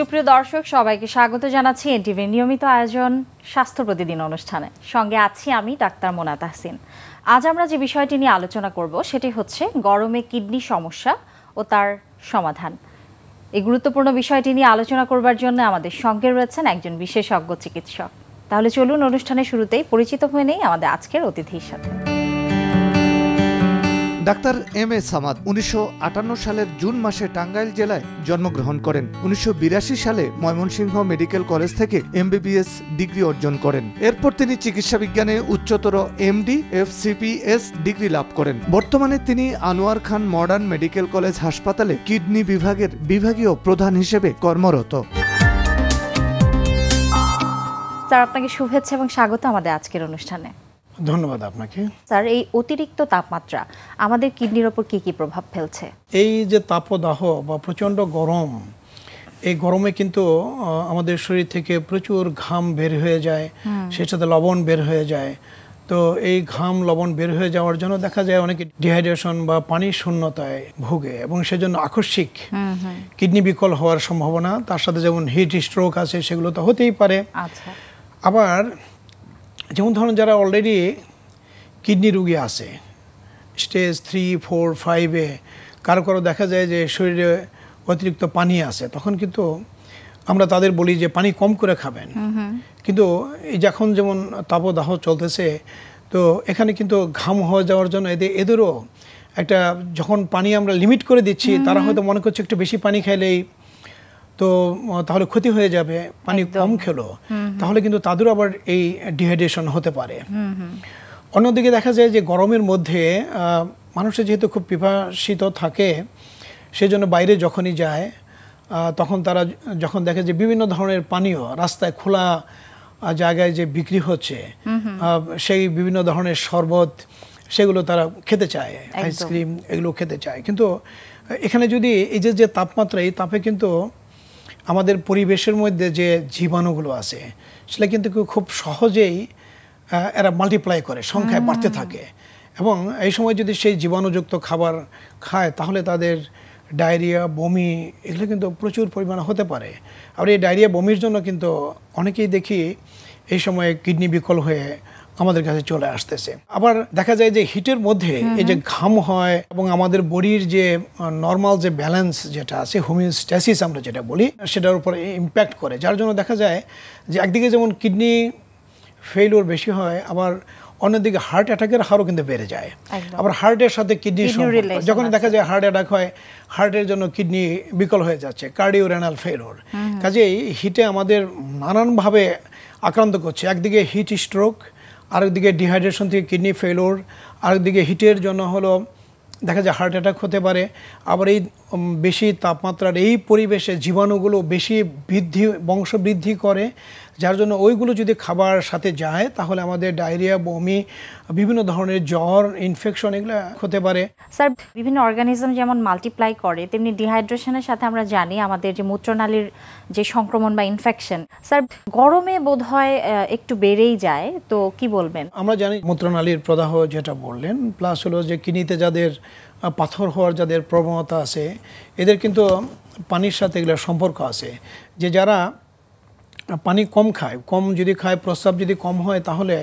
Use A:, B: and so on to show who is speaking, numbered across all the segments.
A: সুপ্রিয় দর্শক সবাইকে স্বাগত জানাচ্ছি এনটিভির নিয়মিত আয়োজন স্বাস্থ্য প্রতিদিন অনুষ্ঠানে। সঙ্গে আছি আমি ডাক্তার মোনা তাহসিন। আজ আমরা যে বিষয়টি নিয়ে আলোচনা করব সেটি হচ্ছে গরমে কিডনি সমস্যা ও তার সমাধান। এই গুরুত্বপূর্ণ বিষয়টি নিয়ে আলোচনা করবার জন্য আমাদের সঙ্গে রয়েছেন একজন বিশেষজ্ঞ চিকিৎসক। তাহলে চলুন অনুষ্ঠানের শুরুতেই পরিচিত হয়ে নেই আমাদের আজকের অতিথির সাথে।
B: ডাক্তার এম এ সামাদ 1958 সালের জুন মাসে টাঙ্গাইল জেলায় জন্মগ্রহণ করেন। 1982 সালে ময়মনসিংহ মেডিকেল কলেজ থেকে MBBS ডিগ্রি অর্জন করেন। এরপর তিনি চিকিৎসা বিজ্ঞানে উচ্চতর MD FCPS ডিগ্রি লাভ করেন। বর্তমানে তিনি আনোয়ার খান মডার্ন মেডিকেল কলেজ হাসপাতালে কিডনি বিভাগের বিভাগীয় প্রধান হিসেবে কর্মরত।
A: স্যার, আপনাকে শুভেচ্ছা এবং স্বাগত আমাদের আজকের অনুষ্ঠানে।
C: ধন্যবাদ আপনাকে।
A: স্যার, এই অতিরিক্ত তাপমাত্রা আমাদের কিডনির ওপর কি কি প্রভাব ফেলছে?
C: এই যে তাপদাহ বা প্রচণ্ড গরম, এই গরমে কিন্তু আমাদের শরীর থেকে প্রচুর ঘাম বের হয়ে যায়, সেই সাথে লবণ বের হয়ে যায়। তো এই ঘাম লবণ বের হয়ে যাওয়ার জন্য দেখা যায় অনেকে ডিহাইড্রেশন বা পানির শূন্যতায় ভোগে এবং সেজন্য আকস্মিক কিডনি বিকল হওয়ার সম্ভাবনা। তার সাথে যেমন হিট স্ট্রোক আছে, সেগুলো তো হতেই পারে। আবার যেমন ধরুন যারা অলরেডি কিডনি রোগী আছে, স্টেজ 3, 4, 5-এ কারো কারো দেখা যায় যে শরীরে অতিরিক্ত পানি আছে, তখন কিন্তু আমরা তাদের বলি যে পানি কম করে খাবেন। কিন্তু যখন যেমন তাপদাহ চলতেছে, তো এখানে কিন্তু ঘাম হয়ে যাওয়ার জন্য এদেরও একটা, যখন পানি আমরা লিমিট করে দিচ্ছি, তারা হয়তো মনে করছে একটু বেশি পানি খাইলেই তো তাহলে ক্ষতি হয়ে যাবে, পানি কম খেলো, তাহলে কিন্তু তাদেরও আবার এই ডিহাইড্রেশন হতে পারে। অন্যদিকে দেখা যায় যে গরমের মধ্যে মানুষের যেহেতু খুব পিপাসিত থাকে, সেজন্য বাইরে যখনই যায় তখন তারা যখন দেখে যে বিভিন্ন ধরনের পানীয় রাস্তায় খোলা জায়গায় যে বিক্রি হচ্ছে, সেই বিভিন্ন ধরনের শরবত, সেগুলো তারা খেতে চায়, আইসক্রিম এগুলো খেতে চায়। কিন্তু এখানে যদি এই যে তাপমাত্রা, এই তাপে কিন্তু আমাদের পরিবেশের মধ্যে যে জীবাণুগুলো আছে সেটা কিন্তু খুব সহজেই এরা মাল্টিপ্লাই করে, সংখ্যায় বাড়তে থাকে। এবং এই সময় যদি সেই জীবাণুযুক্ত খাবার খায়, তাহলে তাদের ডায়রিয়া, বমি এগুলো কিন্তু প্রচুর পরিমাণে হতে পারে। আর এই ডায়রিয়া, বমির জন্য কিন্তু অনেকেই দেখি এই সময় কিডনি বিকল হয়ে আমাদের কাছে চলে আসতেছে। আবার দেখা যায় যে হিটের মধ্যে এই যে ঘাম হয় এবং আমাদের বডির যে নর্মাল যে ব্যালেন্স যেটা আছে, হোমিওস্ট্যাসিস আমরা যেটা বলি, সেটার উপর ইম্প্যাক্ট করে, যার জন্য দেখা যায় যে একদিকে যেমন কিডনি ফেইলিওর বেশি হয়, আবার অন্যদিকে হার্ট অ্যাটাকের হারও কিন্তু বেড়ে যায়। আবার হার্টের সাথে কিডনি যখন দেখা যায় হার্ট অ্যাটাক হয়, হার্টের জন্য কিডনি বিকল হয়ে যাচ্ছে, কার্ডিওরেনাল ফেইলিওর। কাজেই হিটে আমাদের নানানভাবে আক্রান্ত করছে। একদিকে হিট স্ট্রোক, আরেকদিকে ডিহাইড্রেশন থেকে কিডনি ফেইলিওর, আরেকদিকে হিটের জন্য হলো দেখা যায় হার্ট অ্যাটাক হতে পারে। আবার এই বেশি তাপমাত্রার এই পরিবেশে জীবাণুগুলো বেশি বংশবৃদ্ধি করে, যার জন্য ওইগুলো যদি খাবার সাথে যায়, তাহলে আমাদের ডায়রিয়া, বমি, বিভিন্ন ধরনের জ্বর, ইনফেকশন এগুলো হতে পারে।
A: স্যার, বিভিন্ন অর্গানিজম যেমন মাল্টিপ্লাই করে, তেমনি ডিহাইড্রেশনের সাথে আমরা জানি আমাদের যে মূত্রনালীর যে সংক্রমণ বা ইনফেকশন, স্যার গরমে বোধহয় একটু বেড়েই যায়, তো কি বলবেন?
C: আমরা জানি মূত্রনালীর প্রদাহ যেটা বললেন, প্লাস হলো যে কিডনিতে যাদের পাথর হওয়ার যাদের প্রবণতা আছে, এদের কিন্তু পানির সাথে এগুলোর সম্পর্ক আছে। যে যারা পানি কম খায়, কম যদি খায়, প্রস্রাব যদি কম হয়, তাহলে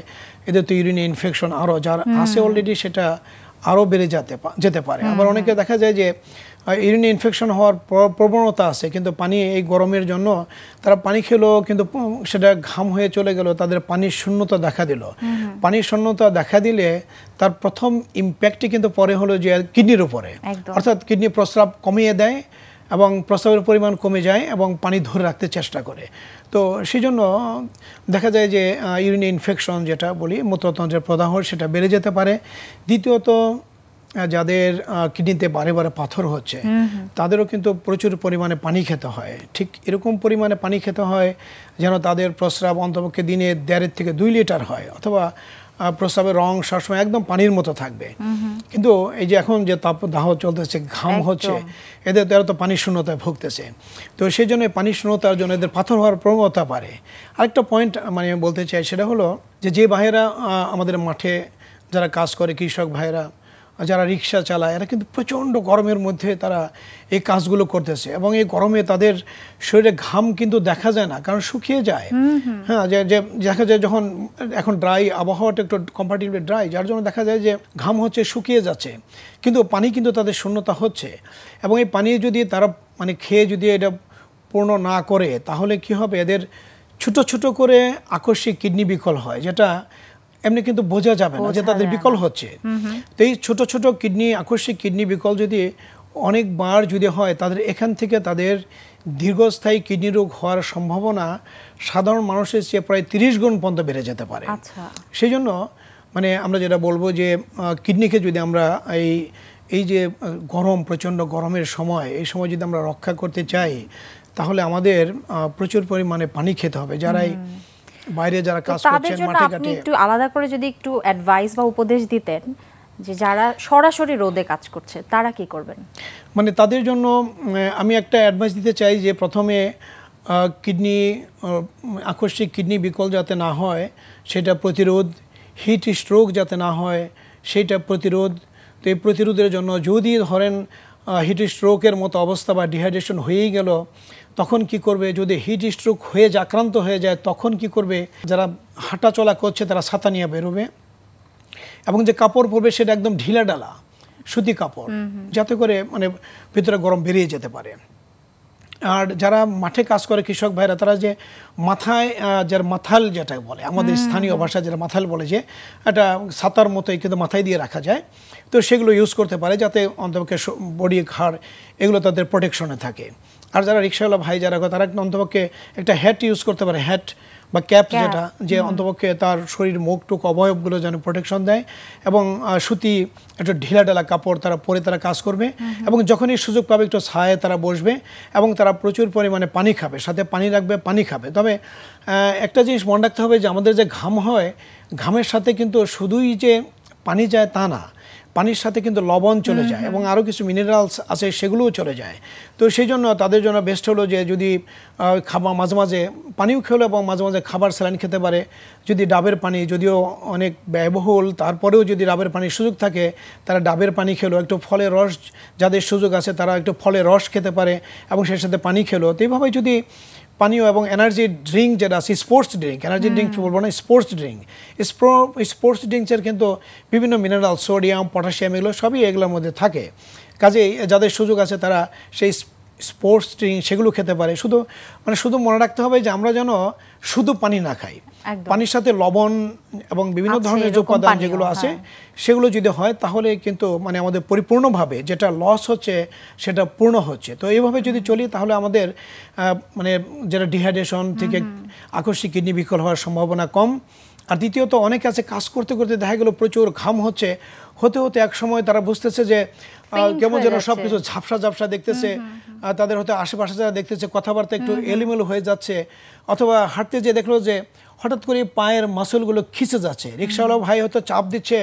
C: এদের তো ইউরিনে ইনফেকশন আরও যার আছে অলরেডি সেটা আরও বেড়ে যেতে পারে। আবার অনেকে দেখা যায় যে ইউরিনে ইনফেকশন হওয়ার প্রবণতা আছে, কিন্তু পানি এই গরমের জন্য তারা পানি খেলো কিন্তু সেটা ঘাম হয়ে চলে গেল, তাদের পানির শূন্যতা দেখা দিল। পানির শূন্যতা দেখা দিলে তার প্রথম ইম্প্যাক্টই কিন্তু পরে হলো যে কিডনির উপরে, অর্থাৎ কিডনি প্রস্রাব কমিয়ে দেয় এবং প্রস্রাবের পরিমাণ কমে যায় এবং পানি ধরে রাখতে চেষ্টা করে। তো সেই জন্য দেখা যায় যে ইউরিনে ইনফেকশন যেটা বলি, মূত্রতন্ত্রের প্রদাহ, সেটা বেড়ে যেতে পারে। দ্বিতীয়ত যাদের কিডনিতে বারে বারে পাথর হচ্ছে, তাদেরও কিন্তু প্রচুর পরিমাণে পানি খেতে হয়। ঠিক এরকম পরিমাণে পানি খেতে হয় যেন তাদের প্রস্রাব অন্তপক্ষে দিনে 1.5 থেকে 2 লিটার হয়, অথবা প্রস্রাবের রং সবসময় একদম পানির মতো থাকবে। কিন্তু এই যে এখন যে তাপদাহ চলতেছে, ঘাম হচ্ছে, এদের তো পানির শূন্যতায় ভুগতেছে। তো সেই জন্য পানির শূন্যতার জন্য এদের পাথর হওয়ার প্রবণতা পারে। আরেকটা পয়েন্ট মানে আমি বলতে চাই, সেটা হলো যে ভাইয়েরা আমাদের মাঠে যারা কাজ করে, কৃষক ভাইয়েরা, যারা রিক্সা চালায় এরা কিন্তু প্রচণ্ড গরমের মধ্যে তারা এই কাজগুলো করতেছে এবং এই গরমে তাদের শরীরে ঘাম কিন্তু দেখা যায় না, কারণ শুকিয়ে যায়। হ্যাঁ, যে দেখা যায় যখন এখন ড্রাই আবহাওয়াটা একটু কম্পারেটিভলি ড্রাই, যার জন্য দেখা যায় যে ঘাম হচ্ছে, শুকিয়ে যাচ্ছে, কিন্তু পানি কিন্তু তাদের শূন্যতা হচ্ছে। এবং এই পানি যদি তারা মানে খেয়ে যদি এটা পূর্ণ না করে তাহলে কি হবে, এদের ছোট ছোট করে আকস্মিক কিডনি বিকল হয়, যেটা এমনি কিন্তু বোঝা যাবে না যে তাদের বিকল হচ্ছে। তো এই ছোট ছোট আকস্মিক কিডনি বিকল যদি অনেকবার যদি হয়, তাদের এখান থেকে তাদের দীর্ঘস্থায়ী কিডনি রোগ হওয়ার সম্ভাবনা সাধারণ মানুষের চেয়ে প্রায় 30 গুণ পর্যন্ত বেড়ে যেতে পারে। সেই জন্য মানে আমরা যেটা বলবো যে কিডনিকে যদি আমরা এই যে গরম, প্রচণ্ড গরমের সময়, এই সময় যদি আমরা রক্ষা করতে চাই তাহলে আমাদের প্রচুর পরিমাণে পানি খেতে হবে। যারাই বাইরে যারা কাজ করছেন মাঠে ঘাটে,
A: একটু আলাদা করে যদি একটু অ্যাডভাইস বা উপদেশ দিতেন যে যারা সরাসরি রোদে কাজ করছে তারা কি করবেন?
C: মানে তাদের জন্য আমি একটা অ্যাডভাইস দিতে চাই যে প্রথমে আকস্মিক কিডনি বিকল যাতে না হয় সেটা প্রতিরোধ, হিট স্ট্রোক যাতে না হয় সেটা প্রতিরোধ। তো এই প্রতিরোধের জন্য যদি ধরেন হিট স্ট্রোকের মতো অবস্থা বা ডিহাইড্রেশন হয়েই গেল, তখন কি করবে? যদি হিট স্ট্রোক হয়ে আক্রান্ত হয়ে যায় তখন কি করবে? যারা হাঁটা চলা করছে তারা ছাতা নিয়ে বেরোবে এবং যে কাপড় পরবে সেটা একদম ঢিলা ডালা সুতি কাপড়, যাতে করে মানে ভিতরে গরম বেরিয়ে যেতে পারে। আর যারা মাঠে কাজ করে কৃষক ভাইরা, তারা যে মাথায় যার মাথাল যেটা বলে, আমাদের স্থানীয় ভাষায় যেটা মাথাল বলে, যে একটা ছাতার মতোই কিন্তু মাথায় দিয়ে রাখা যায়, তো সেগুলো ইউজ করতে পারে যাতে অন্তপক্ষে বডি, ঘাড় এগুলো তাদের প্রোটেকশনে থাকে। আর যারা রিক্সাওয়ালা ভাই যারা, তারা অন্তপক্ষে একটা হ্যাট ইউজ করতে পারে, হ্যাট বা ক্যাপ, যেটা যে অন্তপক্ষে তার শরীর, মুখ টুক, অবয়বগুলো যেন প্রোটেকশন দেয়। এবং সুতি একটু ঢিলা ঢালা কাপড় তারা পরে তারা কাজ করবে এবং যখনই সুযোগ পাবে একটু ছায়ে তারা বসবে এবং তারা প্রচুর পরিমাণে পানি খাবে, সাথে পানি রাখবে, পানি খাবে। তবে একটা জিনিস মনে রাখতে হবে যে আমাদের যে ঘাম হয়, ঘামের সাথে কিন্তু শুধুই যে পানি যায় তা না, পানির সাথে কিন্তু লবণ চলে যায় এবং আরও কিছু মিনারেলস আছে সেগুলোও চলে যায়। তো সেই জন্য তাদের জন্য বেস্ট হলো যে যদি খাবার মাঝে মাঝে পানিও খেলো এবং মাঝে মাঝে খাবার স্যালাইন খেতে পারে। যদি ডাবের পানি, যদিও অনেক ব্যয়বহুল, তারপরেও যদি ডাবের পানির সুযোগ থাকে তারা ডাবের পানি খেলো, একটু ফলের রস, যাদের সুযোগ আছে তারা একটু ফলের রস খেতে পারে এবং সেই সাথে পানি খেলো। তো এইভাবে যদি পানীয় এবং এনার্জি ড্রিঙ্ক যেটা আছে, স্পোর্টস ড্রিঙ্ক, এনার্জি ড্রিঙ্ক বলবো না, স্পোর্টস ড্রিঙ্ক, স্পোর্টস ড্রিঙ্কসের কিন্তু বিভিন্ন মিনারেল, সোডিয়াম, পটাশিয়াম এগুলো সবই এগুলোর মধ্যে থাকে। কাজেই যাদের সুযোগ আছে তারা সেই স্পোর্টস ড্রিঙ্ক সেগুলো খেতে পারে। শুধু মনে রাখতে হবে যে আমরা যেন শুধু পানি না খাই, পানির সাথে লবণ এবং বিভিন্ন ধরনের যে উপাদান যেগুলো আছে সেগুলো যদি হয় তাহলে কিন্তু মানে আমাদের পরিপূর্ণভাবে যেটা লস হচ্ছে সেটা পূর্ণ হচ্ছে। তো এইভাবে যদি চলি তাহলে আমাদের মানে যেটা ডিহাইড্রেশন থেকে আকস্মিক কিডনি বিকল হওয়ার সম্ভাবনা কম। আর দ্বিতীয়ত, অনেকে আছে কাজ করতে করতে দেখা গেল প্রচুর ঘাম হতে হতে এক সময় তারা বুঝতেছে যে কেমন যেন সবকিছু ঝাপসা ঝাপসা দেখতেছে, তাদের হয়তো আশেপাশে যারা দেখতেছে কথাবার্তা একটু এলোমেলো হয়ে যাচ্ছে, অথবা হাঁটতে যেয়ে দেখলো যে হঠাৎ করে পায়ের মাসলগুলো খিচে যাচ্ছে, রিক্সাওয়ালা ভাই হয়তো চাপ দিচ্ছে,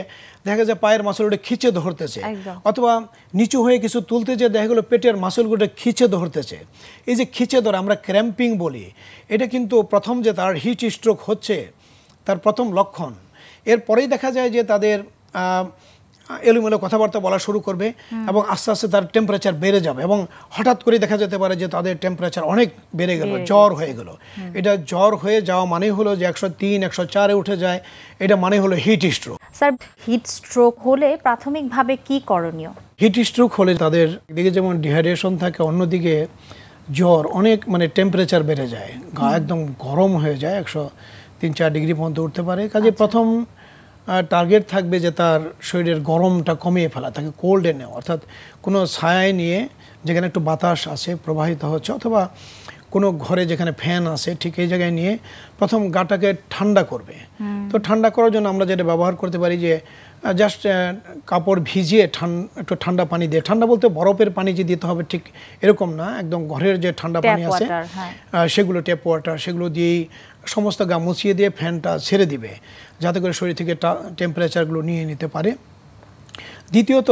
C: দেখা যায় পায়ের মাসলগুলো খিচে ধরতেছে, অথবা নিচু হয়ে কিছু তুলতে যেয়ে দেখা গেলো পেটের মাসলগুলো খিচে ধরতেছে। এই যে খিচে ধরা আমরা ক্র্যাম্পিং বলি, এটা কিন্তু প্রথম যে তার হিট স্ট্রোক হচ্ছে তার প্রথম লক্ষণ। এরপরেই দেখা যায় যে তাদের এলোমেলো কথাবার্তা বলা শুরু করবে এবং আস্তে আস্তে তার টেম্পারেচার বেড়ে যাবে এবং হঠাৎ করে দেখা যেতে পারে যে তাদের টেম্পারেচার অনেক বেড়ে গেল, জ্বর হয়ে গেল। এটা জ্বর হয়ে যাওয়া মানে হলো যে 103, 104-এ উঠে যায়, এটা মানে হলো heat stroke.
A: Sir, heat stroke হলে প্রাথমিকভাবে কি করণীয়? হিট
C: স্ট্রোক হলে তাদের দিকে যেমন ডিহাইড্রেশন থাকে, অন্যদিকে জ্বর, অনেক মানে টেম্পারেচার বেড়ে যায়, গা একদম গরম হয়ে যায়, 103-104 ডিগ্রি পর্যন্ত উঠতে পারে। কাজে প্রথম টার্গেট থাকবে যে তার শরীরের গরমটা কমিয়ে ফেলা, তাকে কোল্ডে নেওয়া, অর্থাৎ কোনো ছায়ায় নিয়ে যেখানে একটু বাতাস আছে প্রবাহিত হচ্ছে, অথবা কোনো ঘরে যেখানে ফ্যান আছে ঠিক এই জায়গায় নিয়ে প্রথম গাটাকে ঠান্ডা করবে। তো ঠান্ডা করার জন্য আমরা যেটা ব্যবহার করতে পারি যে জাস্ট কাপড় ভিজিয়ে একটু ঠান্ডা পানি দিয়ে, ঠান্ডা বলতে বরফের পানি যে দিতে হবে ঠিক এরকম না, একদম ঘরের যে ঠান্ডা পানি আছে সেগুলো, ট্যাপ ওয়াটার, সেগুলো দিয়েই সমস্ত গা মুছিয়ে দিয়ে ফ্যানটা ছেড়ে দিবে, যাতে করে শরীর থেকে টেম্পারেচারগুলো নিয়ে নিতে পারে। দ্বিতীয়ত,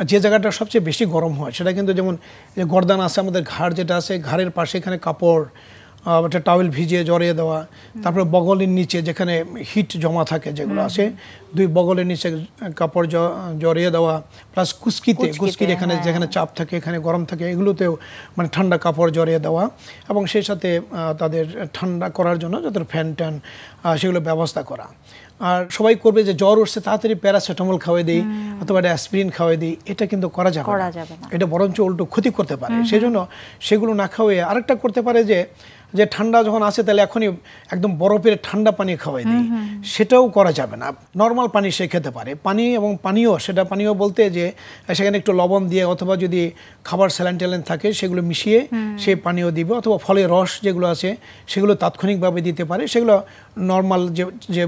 C: যে জায়গাটা সবচেয়ে বেশি গরম হয় সেটা কিন্তু যেমন যে গর্দান আছে, আমাদের ঘাড় যেটা আছে, ঘাড়ের পাশে এখানে কাপড় একটা টাওয়েল ভিজিয়ে জড়িয়ে দেওয়া, তারপরে বগলের নিচে যেখানে হিট জমা থাকে যেগুলো আছে, দুই বগলের নিচে কাপড় জড়িয়ে দেওয়া, প্লাস কুস্কির এখানে যেখানে চাপ থাকে এখানে গরম থাকে এগুলোতেও মানে ঠান্ডা কাপড় জড়িয়ে দেওয়া, এবং সেই সাথে তাদের ঠান্ডা করার জন্য যত ফ্যান ট্যান সেগুলো ব্যবস্থা করা। আর সবাই করবে যে জ্বর উঠছে তাড়াতাড়ি প্যারাসিটামল খাওয়াই দিই অথবা অ্যাসপিরিন খাওয়াই দিই, এটা কিন্তু করা যাবে না, এটা বরঞ্চ উল্টো ক্ষতি করতে পারে। সেই জন্য সেগুলো না খাওয়াই আরেকটা করতে পারে যে ঠান্ডা যখন আসে তাহলে এখনই একদম বরফের ঠান্ডা পানি খাওয়াই দিই, সেটাও করা যাবে না। নর্মাল পানি সে খেতে পারে, পানি এবং পানীয়, সেটা পানীয় বলতে যে সেখানে একটু লবণ দিয়ে অথবা যদি খাবার স্যালাইন ট্যালাইন থাকে সেগুলো মিশিয়ে সেই পানীয় দিবে, অথবা ফলের রস যেগুলো আছে সেগুলো তাৎক্ষণিকভাবে দিতে পারে। সেগুলো নর্মাল যে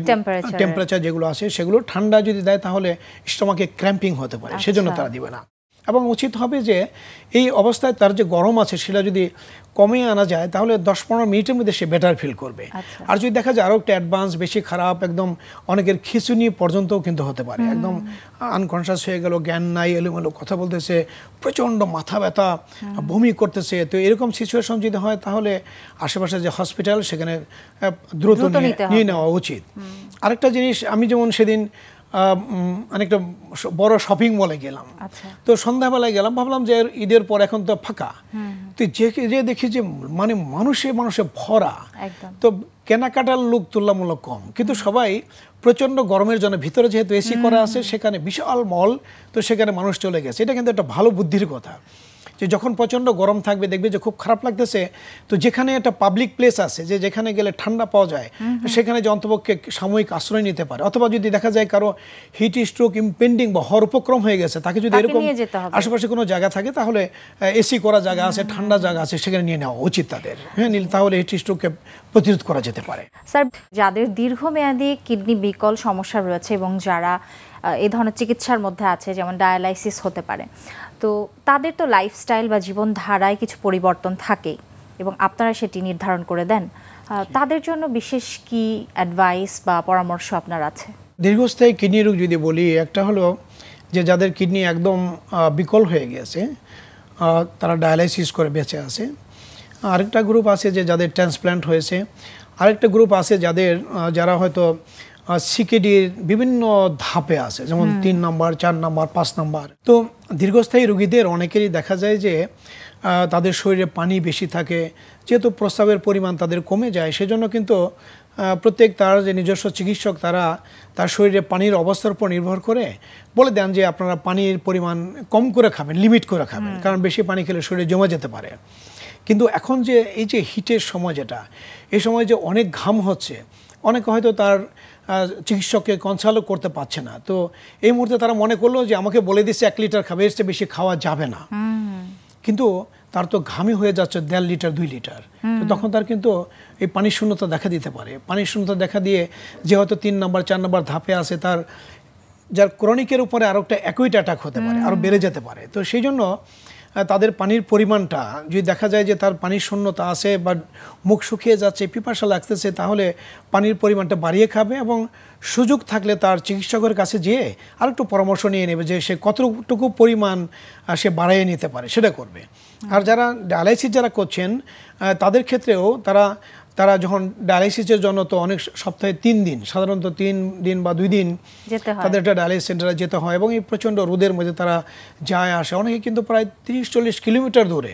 C: টেম্পারেচার যেগুলো আছে সেগুলো ঠান্ডা যদি দেয় তাহলে স্টোমাকে ক্র্যাম্পিং হতে পারে, সেজন্য তারা দিবে না। এবং উচিত হবে যে এই অবস্থায় তার যে গরম আছে সেটা যদি কমিয়ে আনা যায় তাহলে 10-15 মিনিটের মধ্যে সে বেটার ফিল করবে। আর যদি দেখা যায় আরও একটা অ্যাডভান্স বেশি খারাপ, একদম অনেকের খিঁচুনি পর্যন্তও কিন্তু হতে পারে, একদম আনকনশাস হয়ে গেল, জ্ঞান নাই, এলোমেলো কথা বলতেছে, প্রচণ্ড মাথা ব্যথা, বমি করতেছে, তো এরকম সিচুয়েশন যদি হয় তাহলে আশেপাশে যে হসপিটাল সেখানে দ্রুত নিয়ে নেওয়া উচিত। আরেকটা জিনিস, আমি যেমন সেদিন অনেকটা বড় শপিং মলে গেলাম, তো সন্ধ্যাবেলায় গেলাম, ভাবলাম যে ঈদের পর এখন তো ফাঁকা, তো যে দেখি যে মানে মানুষে ভরা, তো কেনাকাটার লোক তুলনামূলক কম, কিন্তু সবাই প্রচণ্ড গরমের জন্য ভিতরে যেহেতু এসি করা আছে সেখানে বিশাল মল, তো সেখানে মানুষ চলে গেছে। এটা কিন্তু একটা ভালো বুদ্ধির কথা যে যখন প্রচণ্ড গরম থাকবে দেখবে যে খুব খারাপ লাগতেছে, তো যেখানে একটা পাবলিক প্লেস আছে যে যেখানে গেলে ঠান্ডা পাওয়া যায় সেখানে যে অন্তপক্ষে সাময়িক আশ্রয় নিতে পারে, অথবা যদি দেখা যায় কারো হিট স্ট্রোক ইম্পেন্ডিং বা হওয়ার উপক্রম হয়ে গেছে তাকে যদি এরকম আশেপাশে কোনো জায়গা থাকে তাহলে এসি করা জায়গা আছে, ঠান্ডা জায়গা আছে, সেখানে নিয়ে নেওয়া উচিত তাদের, হ্যাঁ, তাহলে হিট স্ট্রোককে প্রতিরোধ করা যেতে পারে।
A: স্যার, যাদের দীর্ঘমেয়াদী কিডনি বিকল সমস্যা রয়েছে এবং যারা এই ধরনের চিকিৎসার মধ্যে আছে, যেমন ডায়ালাইসিস হতে পারে, তো তাদের তো লাইফস্টাইল বা জীবনধারায় কিছু পরিবর্তন থাকেই এবং আপনারা সেটি নির্ধারণ করে দেন, তাদের জন্য বিশেষ কি অ্যাডভাইস বা পরামর্শ আপনার আছে?
C: দীর্ঘস্থায়ী কিডনি রোগ যদি বলি, একটা হলো যে যাদের কিডনি একদম বিকল হয়ে গেছে, তারা ডায়ালাইসিস করে বেঁচে আছে। আরেকটা গ্রুপ আছে যে যাদের ট্রান্সপ্ল্যান্ট হয়েছে। আরেকটা গ্রুপ আছে যারা হয়তো সিকেডির বিভিন্ন ধাপে আছে, যেমন 3 নম্বর, 4 নম্বর, 5 নম্বর। তো দীর্ঘস্থায়ী রোগীদের অনেকেরই দেখা যায় যে তাদের শরীরে পানি বেশি থাকে, যেহেতু প্রস্রাবের পরিমাণ তাদের কমে যায়, সেজন্য কিন্তু প্রত্যেক তার যে নিজস্ব চিকিৎসক তার শরীরে পানির অবস্থার উপর নির্ভর করে বলে দেন যে আপনারা পানির পরিমাণ কম করে খাবেন, লিমিট করে খাবেন, কারণ বেশি পানি খেলে শরীরে জমে যেতে পারে। কিন্তু এখন যে এই যে হিটের সময়, এই সময় যে অনেক ঘাম হচ্ছে, অনেকে হয়তো তার চিকিৎসককে কনসাল্ট করতে পারছে না, তো এই মুহূর্তে তারা মনে করলো যে আমাকে বলে দিচ্ছে 1 লিটার খাবে, এর চেয়ে বেশি খাওয়া যাবে না, কিন্তু তার তো ঘামই হয়ে যাচ্ছে 1.5 লিটার 2 লিটার, তো তখন তার কিন্তু এই পানির শূন্যতা দেখা দিতে পারে। পানির শূন্যতা দেখা দিয়ে যে হয়তো 3 নম্বর 4 নম্বর ধাপে আছে, যার ক্রনিকের উপরে আরও একটা অ্যাকুইট অ্যাটাক হতে পারে, আরও বেড়ে যেতে পারে। তো সেই জন্য তাদের পানির পরিমাণটা যদি দেখা যায় যে তার পানির শূন্যতা আছে বা মুখ শুকিয়ে যাচ্ছে, পিপাসা লাগতেছে, তাহলে পানির পরিমাণটা বাড়িয়ে খাবে এবং সুযোগ থাকলে তার চিকিৎসকের কাছে যেয়ে আর একটু পরামর্শ নিয়ে নেবে যে সে কতটুকু পরিমাণ সে বাড়িয়ে নিতে পারে, সেটা করবে। আর যারা ডায়ালাইসিস করছেন তাদের ক্ষেত্রেও তারা যখন ডায়ালাইসিসের জন্য তো অনেক সপ্তাহে 3 দিন, সাধারণত 3 দিন বা 2 দিন তাদের একটা ডায়ালাইসিস সেন্টারে যেতে হয়, এবং এই প্রচণ্ড রোদের মধ্যে তারা যায় আসে, অনেকে কিন্তু প্রায় 30-40 কিলোমিটার দূরে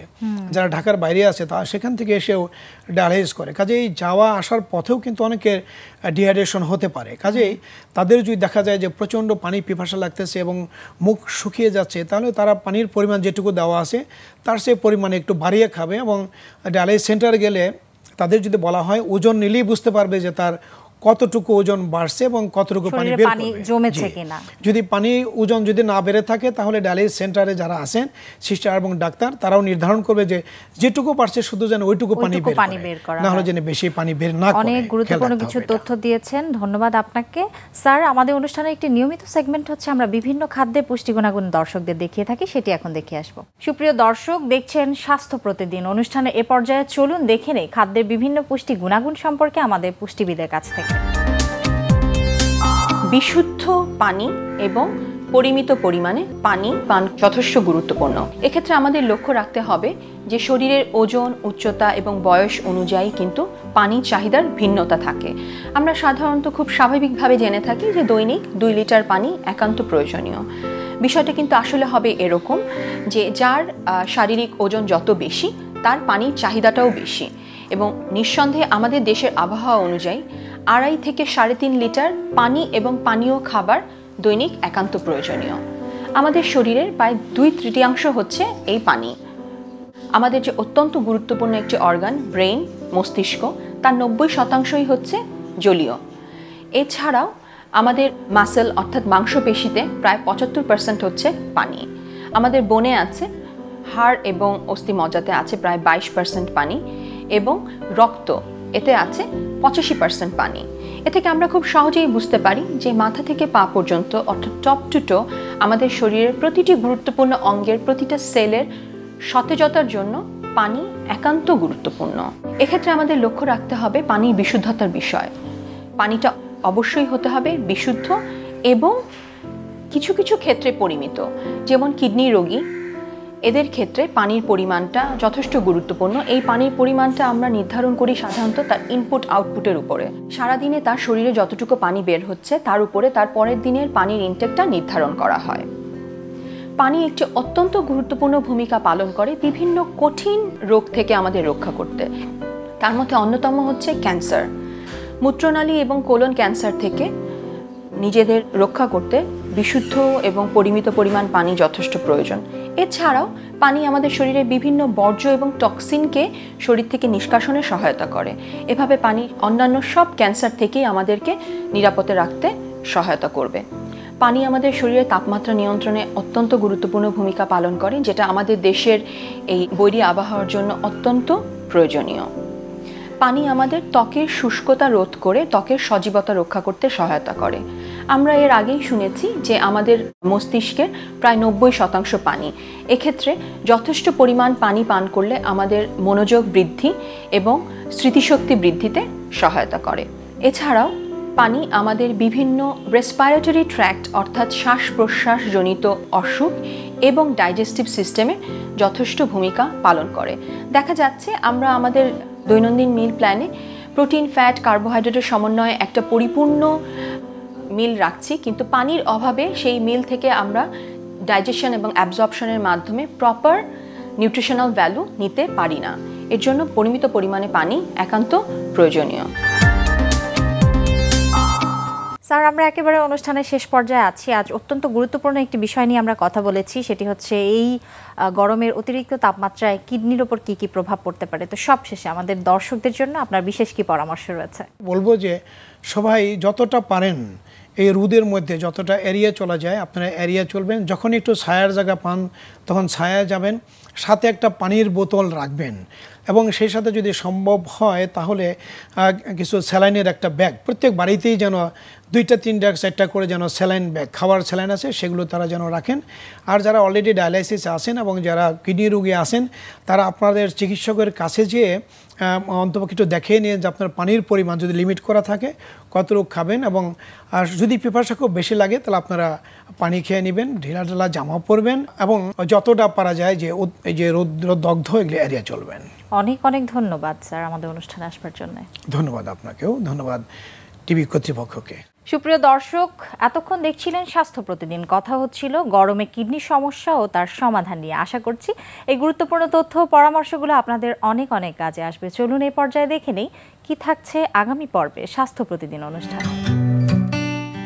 C: যারা ঢাকার বাইরে আছে তা সেখান থেকে এসেও ডায়ালাইসিস করে। কাজেই যাওয়া আসার পথেও কিন্তু অনেকের ডিহাইড্রেশন হতে পারে। কাজেই তাদের যদি দেখা যায় যে প্রচণ্ড পানি পিপাসা লাগতেছে এবং মুখ শুকিয়ে যাচ্ছে, তাহলে তারা পানির পরিমাণ যেটুকু দেওয়া আছে তার সে পরিমাণে একটু বাড়িয়ে খাবে, এবং ডায়ালাইসিস সেন্টারে গেলে তাদের যদি বলা হয় ওজন নিলেই বুঝতে পারবে যে তার কতটুকু ওজন বাড়ছে এবং কতটুকু পানি বের করবে। যদি পানি ওজন যদি না বেড়ে থাকে তাহলে ডায়ালাইসিস সেন্টারে যারা আছেন সিস্টার এবং ডাক্তার তারাও নির্ধারণ করবে যে যেটুকু পারছে শুধু যেন ওইটুকু পানি বের করে, না হলে যেন বেশি পানি বের না করে।
A: অনেক গুরুত্বপূর্ণ কিছু তথ্য দিয়েছেন, ধন্যবাদ আপনাকে স্যার। আমাদের অনুষ্ঠানে একটি নিয়মিত সেগমেন্ট হচ্ছে আমরা বিভিন্ন খাদ্যের পুষ্টি গুণাগুণ দর্শকদের দেখিয়ে থাকি, সেটি এখন দেখে আসব। সুপ্রিয় দর্শক, দেখছেন স্বাস্থ্য প্রতিদিন অনুষ্ঠানে। এ পর্যায়ে চলুন দেখে নেই খাদ্যের বিভিন্ন পুষ্টি গুণাগুণ সম্পর্কে আমাদের পুষ্টিবিদের কাছ থেকে।
D: বিশুদ্ধ পানি এবং পরিমিত পরিমাণে পানি পান যথেষ্ট গুরুত্বপূর্ণ। এক্ষেত্রে আমাদের লক্ষ্য রাখতে হবে যে শরীরের ওজন, উচ্চতা এবং বয়স অনুযায়ী কিন্তু পানির চাহিদার ভিন্নতা থাকে। আমরা সাধারণত খুব স্বাভাবিকভাবে জেনে থাকি যে দৈনিক 2 লিটার পানি একান্ত প্রয়োজনীয়। বিষয়টা কিন্তু আসলে হবে এরকম যে যার শারীরিক ওজন যত বেশি তার পানির চাহিদাটাও বেশি, এবং নিঃসন্দেহে আমাদের দেশের আবহাওয়া অনুযায়ী 2.5 থেকে 3.5 লিটার পানি এবং পানীয় খাবার দৈনিক একান্ত প্রয়োজনীয়। আমাদের শরীরের প্রায় 2/3 হচ্ছে এই পানি। আমাদের যে অত্যন্ত গুরুত্বপূর্ণ একটি অর্গান ব্রেইন, মস্তিষ্ক, তার 90% হচ্ছে জলীয়। এছাড়াও আমাদের মাসেল অর্থাৎ মাংসপেশিতে প্রায় 75% হচ্ছে পানি। আমাদের বনে আছে, হাড় এবং অস্থিমজ্জাতে আছে প্রায় 22% পানি, এবং রক্ত এতে আছে 85% পানি। এ থেকে আমরা খুব সহজেই বুঝতে পারি যে মাথা থেকে পা পর্যন্ত অর্থাৎ টপ টু টো আমাদের শরীরের প্রতিটি গুরুত্বপূর্ণ অঙ্গের প্রতিটা সেলের সতেজতার জন্য পানি একান্ত গুরুত্বপূর্ণ। এক্ষেত্রে আমাদের লক্ষ্য রাখতে হবে পানির বিশুদ্ধতার বিষয়। পানিটা অবশ্যই হতে হবে বিশুদ্ধ এবং কিছু কিছু ক্ষেত্রে পরিমিত। যেমন কিডনি রোগী, এদের ক্ষেত্রে পানির পরিমাণটা যথেষ্ট গুরুত্বপূর্ণ। এই পানির পরিমাণটা আমরা নির্ধারণ করি সাধারণত তার ইনপুট আউটপুটের উপরে। সারাদিনে তার শরীরে যতটুকু পানি বের হচ্ছে তার উপরে তার পরের দিনের পানির ইনটেকটা নির্ধারণ করা হয়। পানি একটি অত্যন্ত গুরুত্বপূর্ণ ভূমিকা পালন করে বিভিন্ন কঠিন রোগ থেকে আমাদের রক্ষা করতে। তার মধ্যে অন্যতম হচ্ছে ক্যান্সার। মূত্রনালী এবং কোলন ক্যান্সার থেকে নিজেদের রক্ষা করতে বিশুদ্ধ এবং পরিমিত পরিমাণ পানি যথেষ্ট প্রয়োজন। এছাড়াও পানি আমাদের শরীরে বিভিন্ন বর্জ্য এবং টক্সিনকে শরীর থেকে নিষ্কাশনে সহায়তা করে। এভাবে পানি অন্যান্য সব ক্যান্সার থেকেই আমাদেরকে নিরাপদে রাখতে সহায়তা করবে। পানি আমাদের শরীরের তাপমাত্রা নিয়ন্ত্রণে অত্যন্ত গুরুত্বপূর্ণ ভূমিকা পালন করে, যেটা আমাদের দেশের এই বৈরী আবহাওয়ার জন্য অত্যন্ত প্রয়োজনীয়। পানি আমাদের ত্বকের শুষ্কতা রোধ করে ত্বকের সজীবতা রক্ষা করতে সহায়তা করে। আমরা এর আগেই শুনেছি যে আমাদের মস্তিষ্কের প্রায় 90% পানি। এক্ষেত্রে যথেষ্ট পরিমাণ পানি পান করলে আমাদের মনোযোগ বৃদ্ধি এবং স্মৃতিশক্তি বৃদ্ধিতে সহায়তা করে। এছাড়াও পানি আমাদের বিভিন্ন রেসপিরেটরি ট্র্যাক্ট অর্থাৎ শ্বাস প্রশ্বাসজনিত অসুখ এবং ডাইজেস্টিভ সিস্টেমে যথেষ্ট ভূমিকা পালন করে। দেখা যাচ্ছে আমরা আমাদের দৈনন্দিন মিল প্ল্যানে প্রোটিন, ফ্যাট, কার্বোহাইড্রেটের সমন্বয়ে একটা পরিপূর্ণ মিল রাখছি, কিন্তু পানির অভাবে সেই মিল থেকে আমরা ডাইজেশন এবং অ্যাবজর্পশনের মাধ্যমে প্রপার নিউট্রিশনাল ভ্যালু নিতে পারি না। এর জন্য পরিমিত পরিমাণে পানি একান্ত প্রয়োজনীয়।
A: স্যার, আমরা একেবারে অনুষ্ঠানের শেষ পর্যায়ে আছি। আজ অত্যন্ত গুরুত্বপূর্ণ একটি বিষয় নিয়ে আমরা কথা বলেছি, সেটি হচ্ছে এই গরমের অতিরিক্ত তাপমাত্রায় কিডনির ওপর কী কী প্রভাব পড়তে পারে। তো সব শেষে আমাদের দর্শকদের জন্য আপনার বিশেষ কি পরামর্শ রয়েছে?
C: বলবো যে সবাই যতটা পারেন এই রোদের মধ্যে যতটা এড়িয়ে চলা যায় আপনারা এড়িয়ে চলবেন। যখন একটু ছায়ার জায়গা পান তখন ছায়া যাবেন, সাথে একটা পানির বোতল রাখবেন, এবং সেই সাথে যদি সম্ভব হয় তাহলে কিছু স্যালাইনের একটা ব্যাগ, প্রত্যেক বাড়িতেই যেন 2টা 3টা 4টা করে যেন স্যালাইন ব্যাগ, খাওয়ার স্যালাইন আছে সেগুলো তারা যেন রাখেন। আর যারা অলরেডি ডায়ালাইসিসে আসেন এবং যারা কিডনি রোগী আসেন তারা আপনাদের চিকিৎসকের কাছে যেয়ে অন্তপক্ষে একটু দেখিয়ে নিয়ে যে আপনার পানির পরিমাণ যদি লিমিট করা থাকে কতটুকু খাবেন, এবং আর যদি পিপাসা খুব বেশি লাগে তাহলে আপনারা পানি খেয়ে নেবেন, ঢিলা ঢালা জামা পরবেন, এবং যতটা পারা যায় যে এই যে রৌদ্রদগ্ধ এগুলো এড়িয়ে চলবেন।
A: অনেক অনেক ধন্যবাদ স্যার আমাদের অনুষ্ঠানে আসবার জন্য।
C: ধন্যবাদ আপনাকেও, ধন্যবাদ টিভি কর্তৃপক্ষকে।
A: সুপ্রিয় দর্শক, এতক্ষণ দেখছিলেন স্বাস্থ্য প্রতিদিন। কথা হচ্ছিল গরমে কিডনি সমস্যা ও তার সমাধান নিয়ে। আশা করছি এই গুরুত্বপূর্ণ তথ্য ও পরামর্শগুলো আপনাদের অনেক অনেক কাজে আসবে। চলুন এই পর্যায়ে দেখে নেই কি থাকছে আগামী পর্বে স্বাস্থ্য প্রতিদিন অনুষ্ঠান।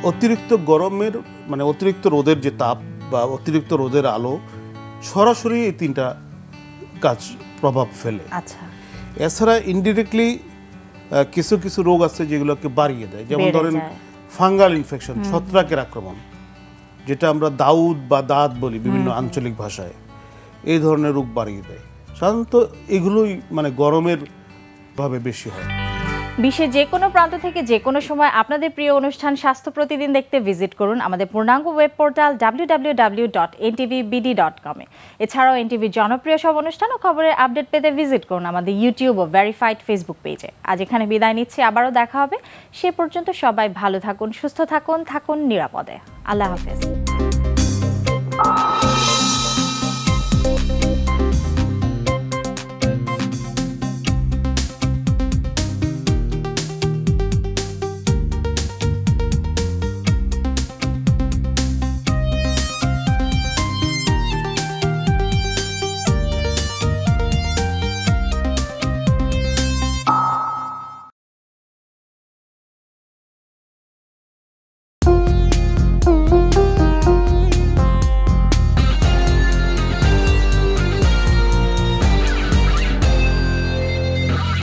E: অতিরিক্ত গরমের মানে অতিরিক্ত রোদের যে তাপ বা অতিরিক্ত রোদের আলো সরাসরি এই 3টা কাজ প্রভাব ফেলে।
A: আচ্ছা,
E: এছাড়া ইনডিরেক্টলি কিছু কিছু রোগ আছে যেগুলোকে বাড়িয়ে দেয়, যেমন ধরেন ফাঙ্গাল ইনফেকশন, ছত্রাকের আক্রমণ, যেটা আমরা দাউদ বা দাঁত বলি বিভিন্ন আঞ্চলিক ভাষায়, এই ধরনের রোগ বাড়িয়ে দেয়। সাধারণত এগুলোই মানে গরমের ভাবে বেশি হয়।
A: বিশ্বের যে কোনো প্রান্ত থেকে যে কোনো সময় আপনাদের প্রিয় অনুষ্ঠান স্বাস্থ্য প্রতিদিন দেখতে ভিজিট করুন আমাদের পূর্ণাঙ্গ ওয়েব পোর্টাল www.ntvbd.com এ। এছাড়াও এনটিভির জনপ্রিয় সব অনুষ্ঠান ও খবরের আপডেট পেতে ভিজিট করুন আমাদের ইউটিউব ও ভেরিফাইড ফেসবুক পেজে। আজ এখানে বিদায় নিচ্ছি, আবারও দেখা হবে। সে পর্যন্ত সবাই ভালো থাকুন, সুস্থ থাকুন, থাকুন নিরাপদে। আল্লাহ হাফেজ।